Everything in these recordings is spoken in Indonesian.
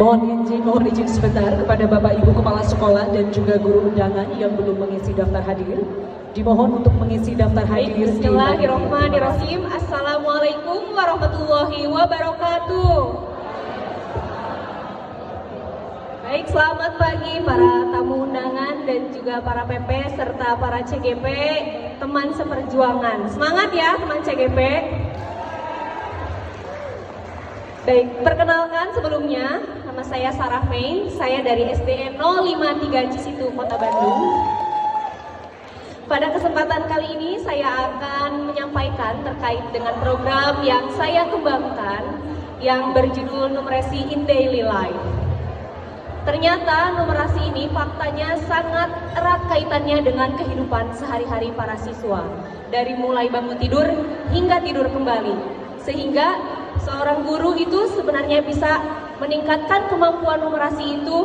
Mohon izin sebentar kepada Bapak Ibu Kepala Sekolah dan juga guru undangan yang belum mengisi daftar hadir. Dimohon untuk mengisi daftar hadir. Bismillahirrahmanirrahim. Assalamualaikum warahmatullahi wabarakatuh. Baik, selamat pagi para tamu undangan dan juga para PP serta para CGP, teman seperjuangan. Semangat ya teman CGP. Baik, perkenalkan sebelumnya, nama saya Sarah May, saya dari SDN 053 Cisitu, Kota Bandung. Pada kesempatan kali ini saya akan menyampaikan terkait dengan program yang saya kembangkan yang berjudul Numerasi in Daily Life. Ternyata numerasi ini faktanya sangat erat kaitannya dengan kehidupan sehari-hari para siswa, dari mulai bangun tidur hingga tidur kembali, sehingga seorang guru itu sebenarnya bisa meningkatkan kemampuan numerasi itu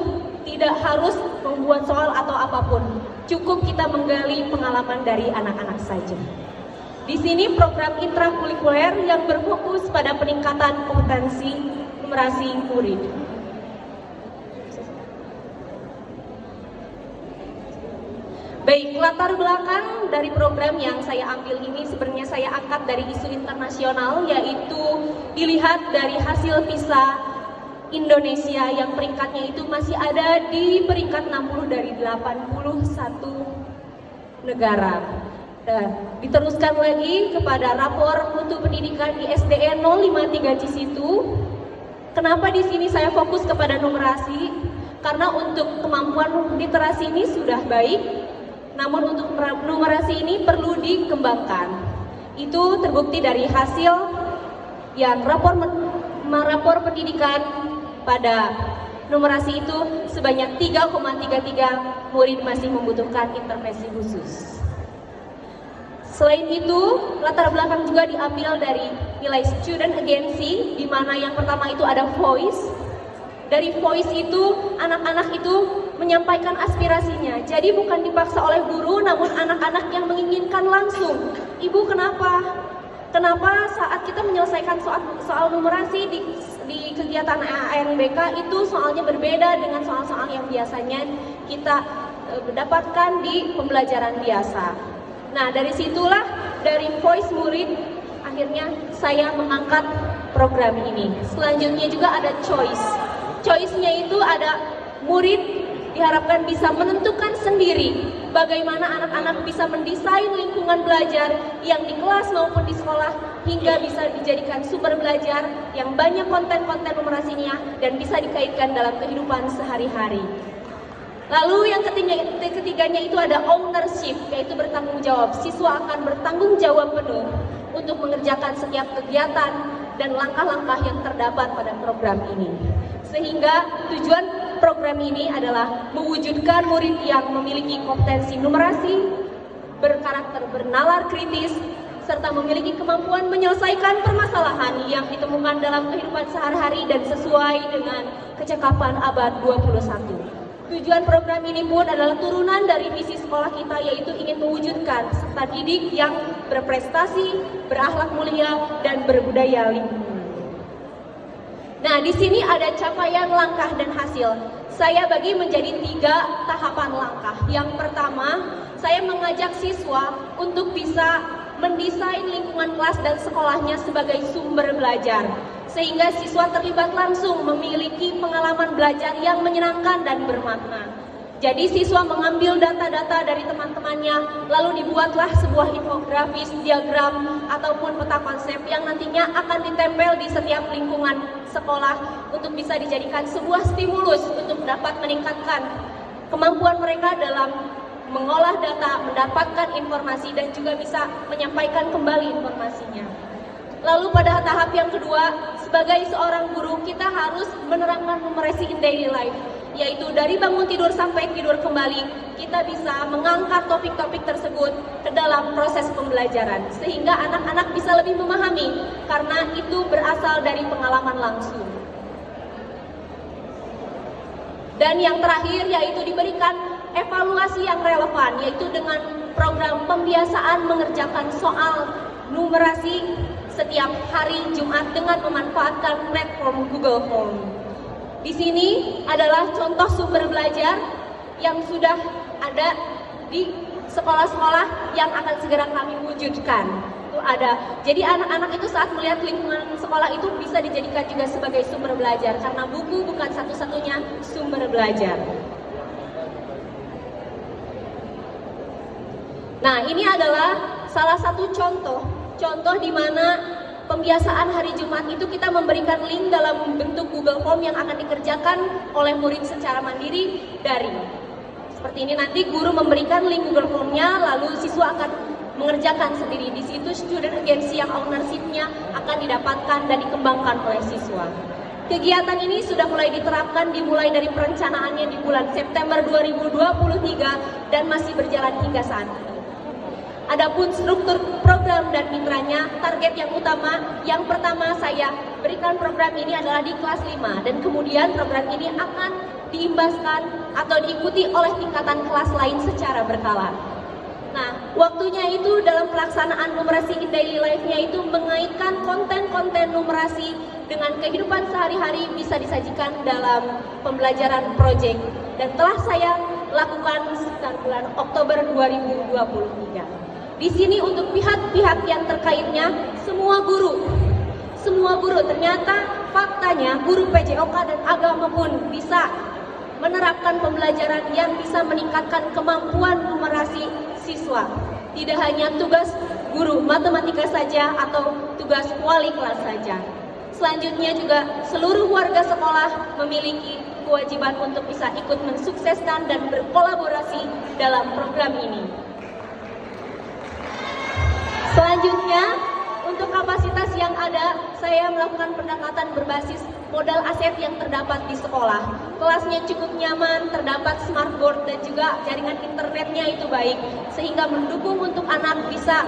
tidak harus membuat soal atau apapun. Cukup kita menggali pengalaman dari anak-anak saja. Di sini program intrakurikuler yang berfokus pada peningkatan kompetensi numerasi murid. Baik, latar belakang dari program yang saya ambil ini sebenarnya saya angkat dari isu internasional, yaitu dilihat dari hasil PISA Indonesia yang peringkatnya itu masih ada di peringkat 60 dari 81 negara. Dan diteruskan lagi kepada rapor mutu pendidikan di SDN 053 Cisitu. Kenapa di sini saya fokus kepada numerasi? Karena untuk kemampuan literasi ini sudah baik, namun untuk numerasi ini perlu dikembangkan. Itu terbukti dari hasil yang rapor pendidikan pada numerasi itu sebanyak 3,33 murid masih membutuhkan intervensi khusus. Selain itu, latar belakang juga diambil dari nilai student agency, di mana yang pertama itu ada voice. Dari voice itu, anak-anak itu menyampaikan aspirasinya. Jadi bukan dipaksa oleh guru, namun anak-anak yang menginginkan langsung. Ibu, kenapa saat kita menyelesaikan soal numerasi di kegiatan ANBK itu soalnya berbeda dengan soal-soal yang biasanya kita dapatkan di pembelajaran biasa. Nah, dari situlah, dari voice murid, akhirnya saya mengangkat program ini. Selanjutnya juga ada choice. Choice-nya itu ada murid diharapkan bisa menentukan sendiri bagaimana anak-anak bisa mendesain lingkungan belajar yang di kelas maupun di sekolah hingga bisa dijadikan sumber belajar yang banyak konten-konten numerasinya dan bisa dikaitkan dalam kehidupan sehari-hari. Lalu yang ketiganya itu ada ownership, yaitu bertanggung jawab. Siswa akan bertanggung jawab penuh untuk mengerjakan setiap kegiatan dan langkah-langkah yang terdapat pada program ini. Sehingga tujuan program ini adalah mewujudkan murid yang memiliki kompetensi numerasi, berkarakter bernalar kritis, serta memiliki kemampuan menyelesaikan permasalahan yang ditemukan dalam kehidupan sehari-hari dan sesuai dengan kecakapan abad 21. Tujuan program ini pun adalah turunan dari visi sekolah kita, yaitu ingin mewujudkan peserta didik yang berprestasi, berakhlak mulia, dan berbudaya lingkungan. Nah, di sini ada capaian langkah dan hasil. Saya bagi menjadi 3 tahapan langkah. Yang pertama, saya mengajak siswa untuk bisa mendesain lingkungan kelas dan sekolahnya sebagai sumber belajar, sehingga siswa terlibat langsung memiliki pengalaman belajar yang menyenangkan dan bermakna. Jadi siswa mengambil data-data dari teman-temannya, lalu dibuatlah sebuah infografis, diagram, ataupun peta konsep yang nantinya akan ditempel di setiap lingkungan sekolah untuk bisa dijadikan sebuah stimulus untuk dapat meningkatkan kemampuan mereka dalam mengolah data, mendapatkan informasi, dan juga bisa menyampaikan kembali informasinya. Lalu pada tahap yang kedua, sebagai seorang guru kita harus menerapkan numerasi in daily life, yaitu dari bangun tidur sampai tidur kembali, kita bisa mengangkat topik-topik tersebut ke dalam proses pembelajaran, sehingga anak-anak bisa lebih memahami, karena itu berasal dari pengalaman langsung. Dan yang terakhir yaitu diberikan evaluasi yang relevan, yaitu dengan program pembiasaan mengerjakan soal numerasi setiap hari Jumat dengan memanfaatkan platform Google Form. Di sini adalah contoh sumber belajar yang sudah ada di sekolah-sekolah yang akan segera kami wujudkan. Itu ada. Jadi anak-anak itu saat melihat lingkungan sekolah itu bisa dijadikan juga sebagai sumber belajar karena buku bukan satu-satunya sumber belajar. Nah, ini adalah salah satu contoh di mana pembiasaan hari Jumat itu kita memberikan link dalam bentuk Google Form yang akan dikerjakan oleh murid secara mandiri daring. Seperti ini, nanti guru memberikan link Google Form-nya, lalu siswa akan mengerjakan sendiri. Di situ student agency yang ownership-nya akan didapatkan dan dikembangkan oleh siswa. Kegiatan ini sudah mulai diterapkan dimulai dari perencanaannya di bulan September 2023 dan masih berjalan hingga saat ini. Adapun struktur program dan mitranya, target yang utama, yang pertama saya berikan program ini adalah di kelas 5 dan kemudian program ini akan diimbaskan atau diikuti oleh tingkatan kelas lain secara berkala. Nah, waktunya itu dalam pelaksanaan numerasi in daily life-nya itu mengaitkan konten-konten numerasi dengan kehidupan sehari-hari bisa disajikan dalam pembelajaran project dan telah saya lakukan sekitar bulan Oktober 2023. Di sini untuk pihak-pihak yang terkaitnya, semua guru ternyata faktanya guru PJOK dan agama pun bisa menerapkan pembelajaran yang bisa meningkatkan kemampuan numerasi siswa. Tidak hanya tugas guru matematika saja atau tugas wali kelas saja. Selanjutnya juga seluruh warga sekolah memiliki kewajiban untuk bisa ikut mensukseskan dan berkolaborasi dalam program ini. Selanjutnya, untuk kapasitas yang ada, saya melakukan pendekatan berbasis modal aset yang terdapat di sekolah. Kelasnya cukup nyaman, terdapat smartboard dan juga jaringan internetnya itu baik, sehingga mendukung untuk anak bisa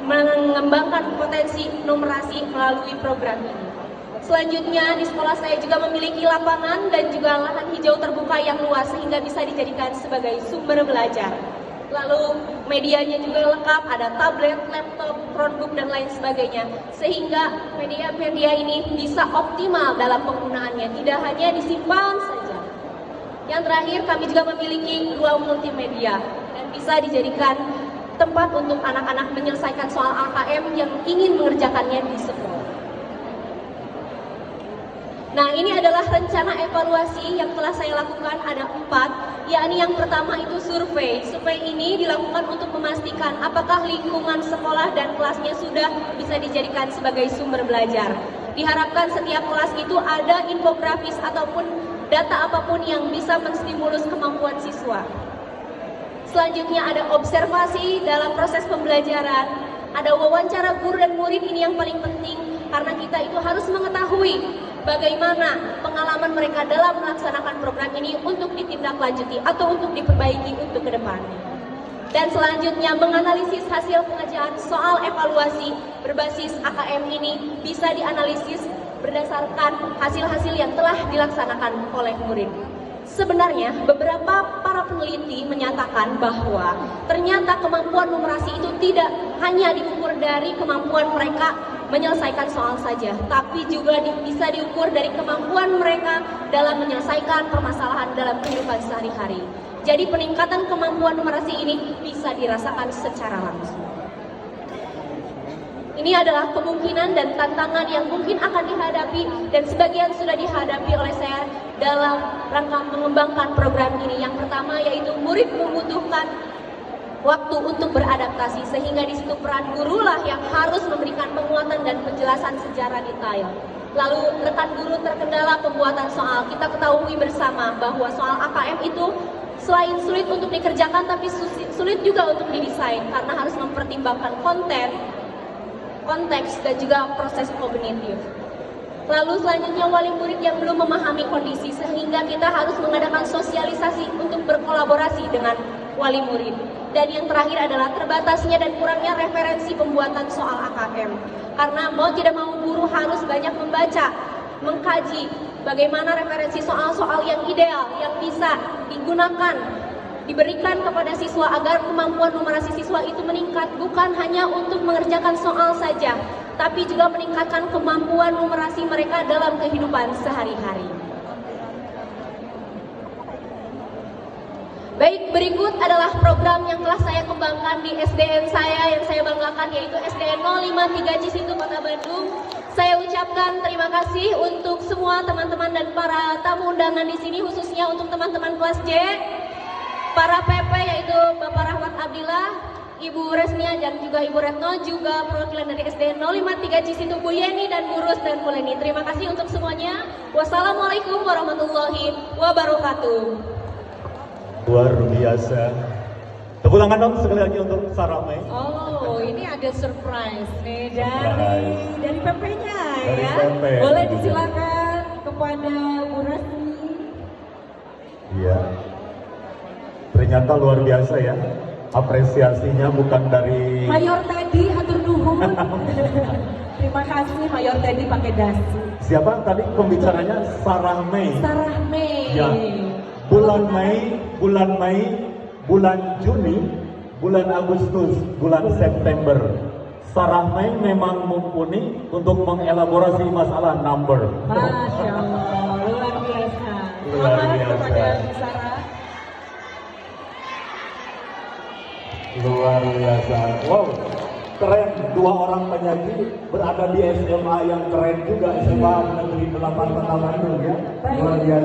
mengembangkan potensi numerasi melalui program ini. Selanjutnya, di sekolah saya juga memiliki lapangan dan juga lahan hijau terbuka yang luas, sehingga bisa dijadikan sebagai sumber belajar. Lalu medianya juga lengkap, ada tablet, laptop, Chromebook dan lain sebagainya. Sehingga media-media ini bisa optimal dalam penggunaannya, tidak hanya disimpan saja. Yang terakhir, kami juga memiliki ruang multimedia dan bisa dijadikan tempat untuk anak-anak menyelesaikan soal AKM yang ingin mengerjakannya di sekolah. Nah, ini adalah rencana evaluasi yang telah saya lakukan, ada 4, yakni yang pertama itu survei. Survei ini dilakukan untuk memastikan apakah lingkungan sekolah dan kelasnya sudah bisa dijadikan sebagai sumber belajar. Diharapkan setiap kelas itu ada infografis ataupun data apapun yang bisa menstimulus kemampuan siswa. Selanjutnya ada observasi dalam proses pembelajaran, ada wawancara guru dan murid, ini yang paling penting karena kita itu harus mengetahui bagaimana pengalaman mereka dalam melaksanakan program ini untuk ditindaklanjuti atau untuk diperbaiki untuk ke depannya. Dan selanjutnya menganalisis hasil pengerjaan soal evaluasi berbasis AKM ini bisa dianalisis berdasarkan hasil-hasil yang telah dilaksanakan oleh murid. Sebenarnya beberapa para peneliti menyatakan bahwa ternyata kemampuan numerasi itu tidak hanya diukur dari kemampuan mereka menyelesaikan soal saja, tapi juga bisa diukur dari kemampuan mereka dalam menyelesaikan permasalahan dalam kehidupan sehari-hari. Jadi peningkatan kemampuan numerasi ini bisa dirasakan secara langsung. Ini adalah kemungkinan dan tantangan yang mungkin akan dihadapi dan sebagian sudah dihadapi oleh saya dalam rangka mengembangkan program ini. Yang pertama yaitu murid membutuhkan waktu untuk beradaptasi, sehingga di situ peran guru lah yang harus memberikan penguatan dan penjelasan secara detail. Lalu rekan guru terkendala pembuatan soal. Kita ketahui bersama bahwa soal AKM itu selain sulit untuk dikerjakan, tapi sulit juga untuk didesain karena harus mempertimbangkan konten, konteks, dan juga proses kognitif. Lalu selanjutnya wali murid yang belum memahami kondisi, sehingga kita harus mengadakan sosialisasi untuk berkolaborasi dengan wali murid. Dan yang terakhir adalah terbatasnya dan kurangnya referensi pembuatan soal AKM. Karena mau tidak mau guru harus banyak membaca, mengkaji bagaimana referensi soal-soal yang ideal, yang bisa digunakan, diberikan kepada siswa agar kemampuan numerasi siswa itu meningkat, bukan hanya untuk mengerjakan soal saja, tapi juga meningkatkan kemampuan numerasi mereka dalam kehidupan sehari-hari. berikut adalah program yang telah saya kembangkan di SDN saya yang saya banggakan, yaitu SDN 053 Cisitu, Kota Bandung. Saya ucapkan terima kasih untuk semua teman-teman dan para tamu undangan di sini, khususnya untuk teman-teman kelas J, para PP yaitu Bapak Rahmat Abdillah, Ibu Resnia dan juga Ibu Retno, juga perwakilan dari SDN 053 Cisitu, Bu Yeni dan Bu Rus dan Bu Leni. Terima kasih untuk semuanya. Wassalamualaikum warahmatullahi wabarakatuh. Luar biasa. Tepuk tangan dong sekali lagi untuk Sarah May. Oh, ini ada surprise nih Surprise. dari PP-nya Dari ya. PP. Boleh disilakan kepada Bu Rasmi. Iya. Ternyata luar biasa ya. Apresiasinya bukan dari Mayor Teddy atur nuhun. Terima kasih Mayor Teddy pakai dasi. siapa tadi pembicaranya? Sarah May. Sarah May. Ya. Bulan Mei, bulan Juni, bulan Agustus, bulan September. Sarah May memang mumpuni untuk mengelaborasi masalah number. Masya Allah, luar biasa. Luar Selamat biasa. kepada Bu Sarah. Luar biasa. Wow, keren. Dua orang penyaji berada di SMA yang keren juga, SMA Negeri 8 Kota Bandung ya. Luar biasa.